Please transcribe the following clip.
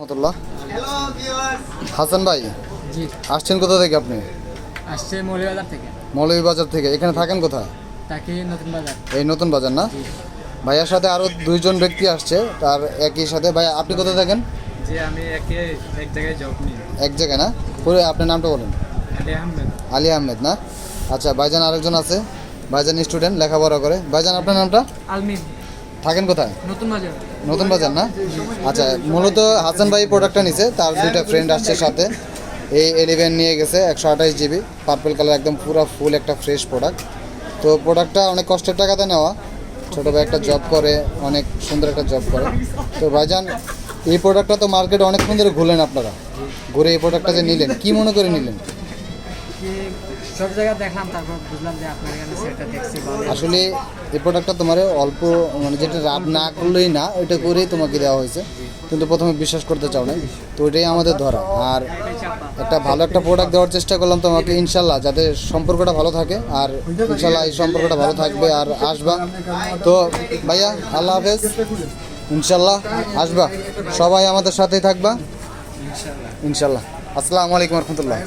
রহমতুল্লাহ। হাসান ভাই, জি আসছেন কোথা থেকে আপনি? আসছে মৌলভীবাজার থেকে। মৌলভীবাজার থেকে। এখানে থাকেন কোথায়? তাকে নতুন বাজার। এই নতুন বাজার না? ভাইয়ার সাথে আরও দুইজন ব্যক্তি আসছে তার একই সাথে। ভাই আপনি কোথায় থাকেন? জি আমি এক জায়গায় জব নিই। এক জায়গায় না? পুরো আপনার নামটা বলেন। আলী আহমেদ। আলী আহমেদ না? আচ্ছা, ভাইজান আরেকজন আছে, ভাইজান স্টুডেন্ট, লেখাপড়া করে। ভাইজান আপনার নামটা? আলমিন। থাকেন কোথায়? নতুন বাজার। নতুন বাজার না? আচ্ছা, মূলত হাসান ভাই প্রোডাক্টটা নিছে, তার দুইটা ফ্রেন্ড আসছে সাথে। এই 11 নিয়ে গেছে 128 জিবি পার্পল কালার, একদম পুরো ফুল একটা ফ্রেশ প্রোডাক্ট। তো প্রোডাক্টটা অনেক কষ্টের টাকাতে নেওয়া, ছোটো ভাই একটা জব করে, অনেক সুন্দর একটা জব করে। তো ভাইজান এই প্রোডাক্টটা তো মার্কেটে অনেকক্ষণ ধরে ঘুরলেন আপনারা, ঘুরে এই প্রোডাক্টটা যে নিলেন কী মনে করে নিলেন? সব জায়গায় দেখলাম, তারপর বুঝলাম যে আপনার এখানে সেটা দেখছি ভালো। আসলে এই প্রোডাক্টটা তোমার অল্প, মানে যেটা রাব না করলেই না, ওইটা করেই তোমাকে দেওয়া হয়েছে, কিন্তু প্রথমে বিশ্বাস করতে চাও না, তো ওইটাই আমাদের ধরা। আর একটা ভালো একটা প্রোডাক্ট দেওয়ার চেষ্টা করলাম তোমাকে, ইনশাল্লাহ যাতে সম্পর্কটা ভালো থাকে, আর ইনশাল্লাহ এই সম্পর্কটা ভালো থাকবে আর আসবা। তো ভাইয়া আল্লাহ হাফেজ, ইনশাল্লাহ আসবা, সবাই আমাদের সাথেই থাকবা ইনশাল্লাহ। আসসালামু আলাইকুম রহমতুল্লাহ।